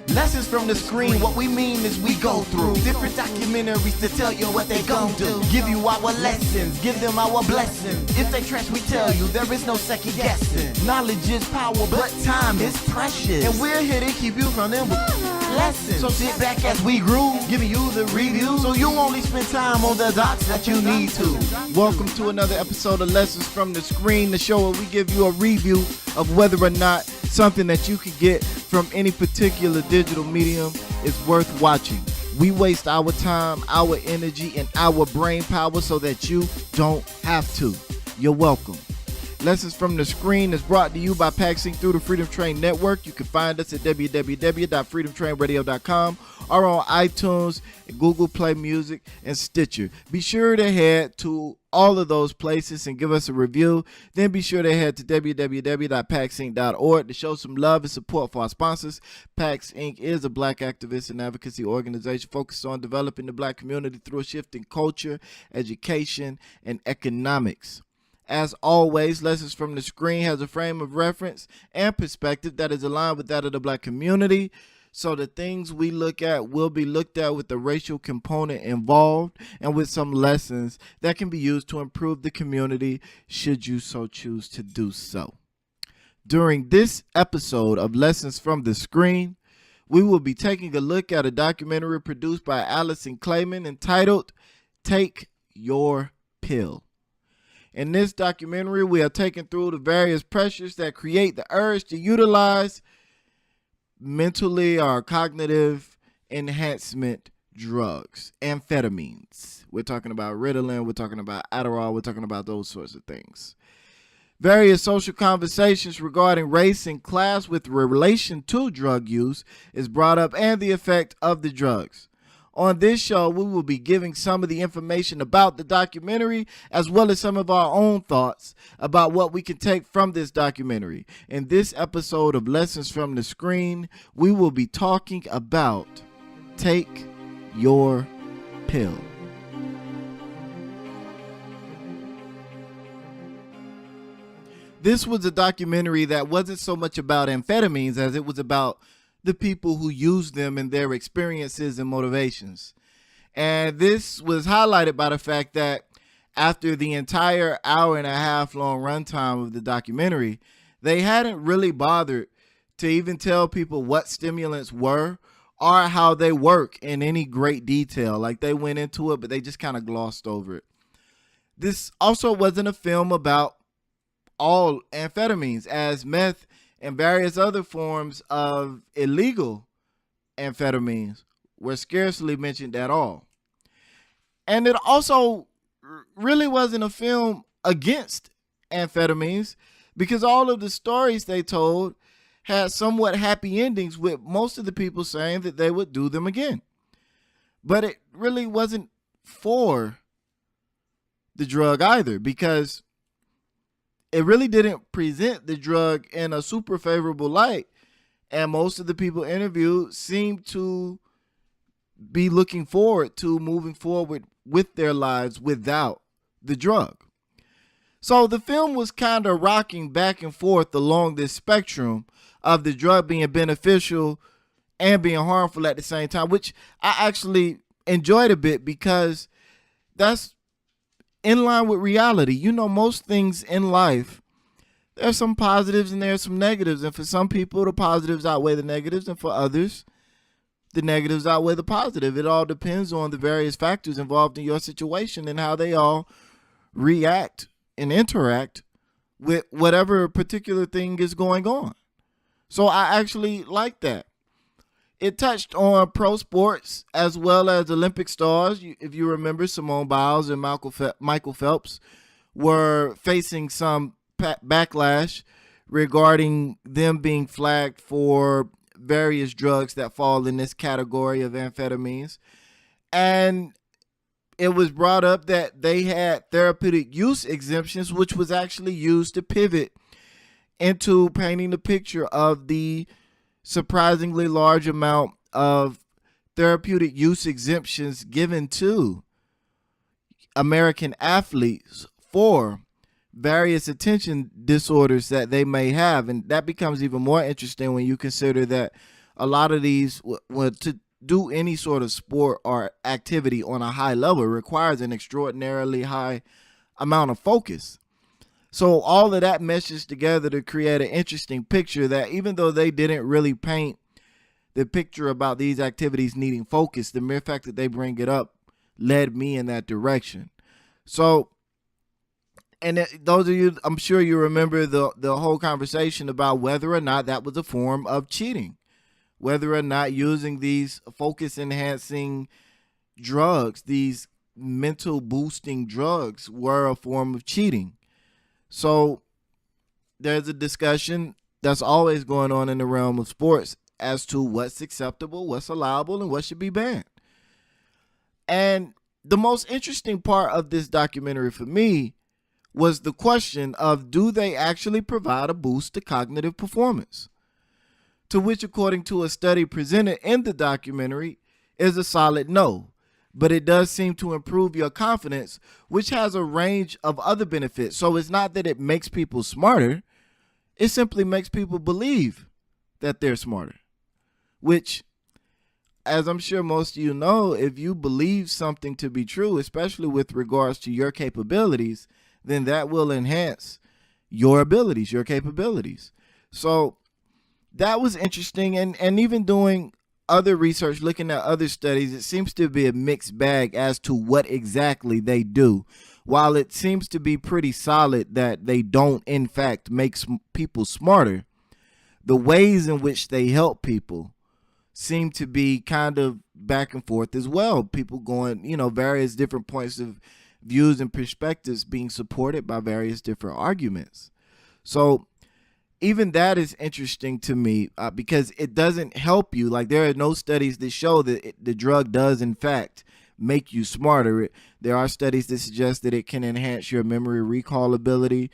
Lessons from the screen, what we mean is we go through different documentaries to tell you what they gon' do. Give you our lessons, give them our blessings. If they trash, we tell you there is no second guessing. Knowledge is power, but time is precious. And we're here to keep you from them lessons. So sit back as we groove, giving you the review, so you only spend time on the dots that you need to. Welcome to another episode of Lessons from the Screen, the show where we give you a review of whether or not something that you could get from any particular digital medium is worth watching. We waste our time, our energy, and our brain power so that you don't have to. You're welcome. Lessons from the Screen is brought to you by PAXing through the Freedom Train Network. You can find us at www.freedomtrainradio.com or on iTunes, Google Play Music, and Stitcher. Be sure to head to all of those places and give us a review. Then be sure to head to www.paxinc.org to show some love and support for our sponsors. PAX Inc. is a black activist and advocacy organization focused on developing the black community through a shift in culture, education, and economics. As always, Lessons from the Screen has a frame of reference and perspective that is aligned with that of the black community. So the things we look at will be looked at with the racial component involved and with some lessons that can be used to improve the community should you so choose to do so. During this episode of Lessons from the Screen, we will be taking a look at a documentary produced by Alison Klayman entitled Take Your Pill. In this documentary, we are taken through the various pressures that create the urge to utilize mentally or cognitive enhancement drugs, amphetamines. We're talking about Ritalin, we're talking about Adderall, we're talking about those sorts of things. Various social conversations regarding race and class with relation to drug use is brought up and the effect of the drugs. On this show, we will be giving some of the information about the documentary as well as some of our own thoughts about what we can take from this documentary. In this episode of Lessons from the Screen, we will be talking about Take Your Pill. This was a documentary that wasn't so much about amphetamines as it was about the people who use them and their experiences and motivations. And this was highlighted by the fact that after the entire hour and a half long runtime of the documentary, they hadn't really bothered to even tell people what stimulants were or how they work in any great detail. Like, they went into it, but they just kind of glossed over it. This also wasn't a film about all amphetamines, as meth and various other forms of illegal amphetamines were scarcely mentioned at all. And it also really wasn't a film against amphetamines, because all of the stories they told had somewhat happy endings, with most of the people saying that they would do them again. But it really wasn't for the drug either, because it really didn't present the drug in a super favorable light. And most of the people interviewed seemed to be looking forward to moving forward with their lives without the drug. So the film was kind of rocking back and forth along this spectrum of the drug being beneficial and being harmful at the same time, which I actually enjoyed a bit, because that's in line with reality. You know, most things in life, there's some positives and there's some negatives. And for some people, the positives outweigh the negatives. And for others, the negatives outweigh the positive. It all depends on the various factors involved in your situation and how they all react and interact with whatever particular thing is going on. So I actually like that. It touched on pro sports as well as Olympic stars. If you remember, Simone Biles and Michael Phelps were facing some backlash regarding them being flagged for various drugs that fall in this category of amphetamines. And it was brought up that they had therapeutic use exemptions, which was actually used to pivot into painting the picture of the surprisingly large amount of therapeutic use exemptions given to American athletes for various attention disorders that they may have. And that becomes even more interesting when you consider that a lot of these, to do any sort of sport or activity on a high level requires an extraordinarily high amount of focus. So all of that meshes together to create an interesting picture that, even though they didn't really paint the picture about these activities needing focus, the mere fact that they bring it up led me in that direction. So, and those of you, I'm sure you remember the whole conversation about whether or not that was a form of cheating, whether or not using these focus enhancing drugs, these mental boosting drugs, were a form of cheating. So there's a discussion that's always going on in the realm of sports as to what's acceptable, what's allowable, and what should be banned. And the most interesting part of this documentary for me was the question of, do they actually provide a boost to cognitive performance? To which, according to a study presented in the documentary, is a solid no. But it does seem to improve your confidence, which has a range of other benefits. So it's not that it makes people smarter. It simply makes people believe that they're smarter, which, as I'm sure most of you know, if you believe something to be true, especially with regards to your capabilities, then that will enhance your abilities, your capabilities. So that was interesting. And even doing other research, looking at other studies, it seems to be a mixed bag as to what exactly they do. While it seems to be pretty solid that they don't, in fact, make people smarter, the ways in which they help people seem to be kind of back and forth as well. People going, various different points of views and perspectives being supported by various different arguments. So even that is interesting to me because it doesn't help you. Like, there are no studies that show that the drug does, in fact, make you smarter. There are studies that suggest that it can enhance your memory recall ability.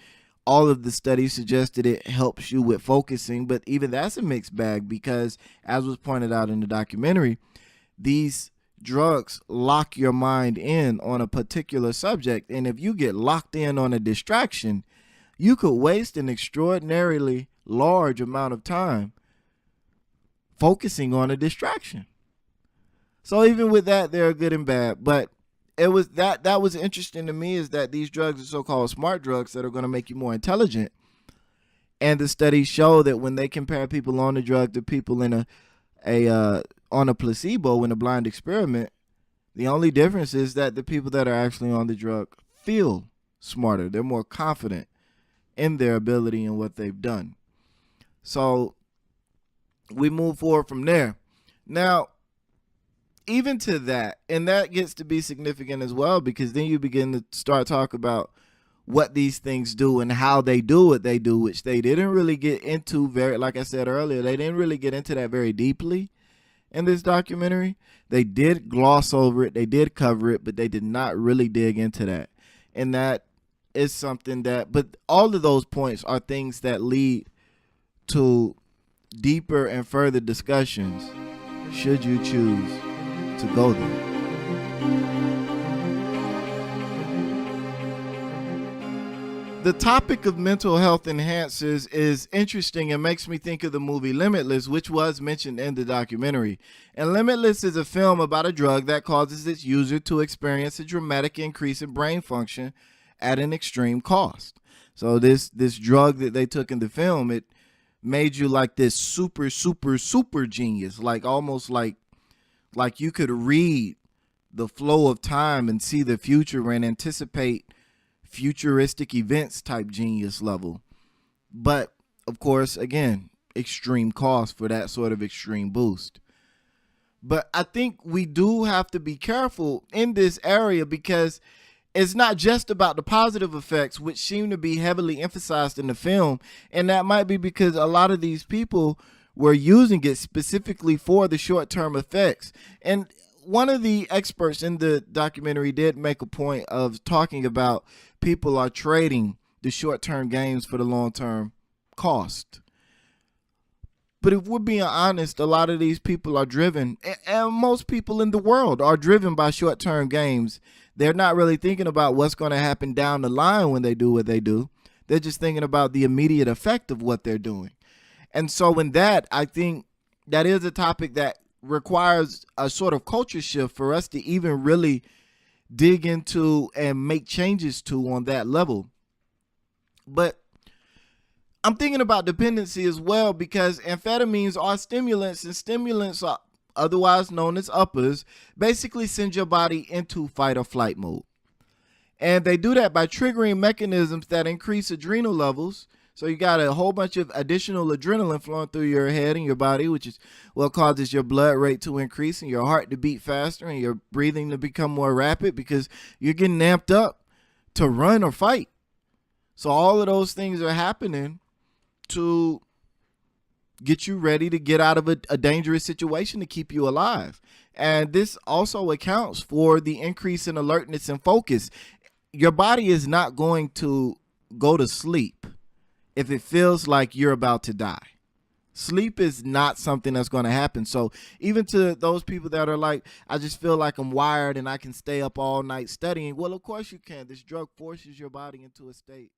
All of the studies suggest that it helps you with focusing, but even that's a mixed bag because, as was pointed out in the documentary, these drugs lock your mind in on a particular subject. And if you get locked in on a distraction, you could waste an extraordinarily large amount of time focusing on a distraction. So even with that, they're good and bad. But it was that was interesting to me, is that these drugs are so-called smart drugs that are going to make you more intelligent. And the studies show that when they compare people on the drug to people in on a placebo in a blind experiment, the only difference is that the people that are actually on the drug feel smarter. They're more confident in their ability and what they've done. So we move forward from there. Now, even to that, and that gets to be significant as well, because then you begin to start talk about what these things do and how they do what they do, which they didn't really get into like I said earlier, they didn't really get into that very deeply in this documentary. They did gloss over it, they did cover it, but they did not really dig into that. And that is something but all of those points are things that lead to deeper and further discussions, should you choose to go there. The topic of mental health enhancers is interesting and makes me think of the movie Limitless, which was mentioned in the documentary. And Limitless is a film about a drug that causes its user to experience a dramatic increase in brain function at an extreme cost. So this drug that they took in the film, it made you like this super genius, like almost like you could read the flow of time and see the future and anticipate futuristic events type genius level. But of course, again, extreme cost for that sort of extreme boost. But I think we do have to be careful in this area, because it's not just about the positive effects, which seem to be heavily emphasized in the film. And that might be because a lot of these people were using it specifically for the short-term effects. And one of the experts in the documentary did make a point of talking about people are trading the short-term gains for the long-term cost. But if we're being honest, a lot of these people are driven, and most people in the world are driven by short-term gains. They're not really thinking about what's going to happen down the line when they do what they do. They're just thinking about the immediate effect of what they're doing. And so in that, I think that is a topic that requires a sort of culture shift for us to even really dig into and make changes to on that level. But I'm thinking about dependency as well, because amphetamines are stimulants, and stimulants are otherwise known as uppers, basically send your body into fight or flight mode. And they do that by triggering mechanisms that increase adrenal levels. So you got a whole bunch of additional adrenaline flowing through your head and your body, which is what causes your blood rate to increase and your heart to beat faster and your breathing to become more rapid, because you're getting amped up to run or fight. So all of those things are happening to get you ready to get out of a dangerous situation to keep you alive. And this also accounts for the increase in alertness and focus. Your body is not going to go to sleep if it feels like you're about to die. Sleep is not something that's going to happen. So even to those people that are like, I just feel like I'm wired and I can stay up all night studying. Well, of course you can. This drug forces your body into a state